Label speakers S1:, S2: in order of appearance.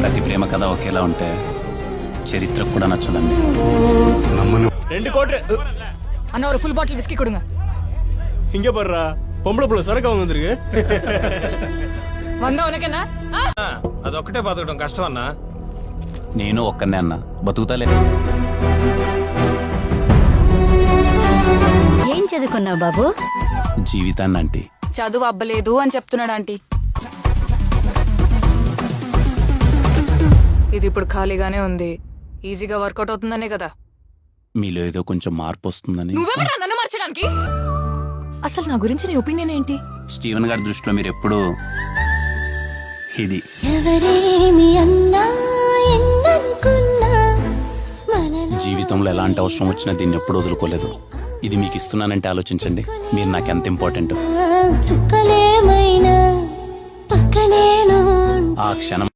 S1: ప్రతి ప్రేమ కథ ఒకేలా ఉంటే చరిత్ర కూడా నచ్చదండి.
S2: ரெண்டு கோட்ரு
S3: அண்ணா ஒரு ஃபுல் பாட்டில் விஸ்கி கொடுங்க.
S2: இங்க போடுறா பொம்பளை புள்ள சரக்கு அவங்க வந்திருக்கு.
S3: வந்தா உனக்கு என்ன?
S4: అదొక్కటే బతకడం కష్టం అన్నా.
S1: నేను ఒక్కనే అన్న బతుకుతాలే.
S5: ఏం చదువుకున్నావు బాబు?
S1: జీవితాన్ని అంటే
S6: చదువు అబ్బలేదు అని చెప్తున్నాడు ఆంటీ.
S3: ఇది ఇప్పుడు ఖాళీగానే ఉంది. ఈజీగా వర్కౌట్ అవుతుందనే కదా.
S1: మీలో ఏదో కొంచెం మార్పు వస్తుందని.
S3: నువ్వెవరా నన్ను మార్చడానికి? అసలు నా గురించి నీ ఒపీనియన్ ఏంటి?
S1: స్టీవెన్ గారి దృష్టిలో మీరు ఎప్పుడు ఇది జీవితంలో ఎలాంటి అవసరం వచ్చినా దీన్ని ఎప్పుడు వదులుకోలేదు. ఇది మీకు ఇస్తున్నానంటే ఆలోచించండి, మీరు నాకు ఎంత ఇంపార్టెంట్. ఆ క్షణం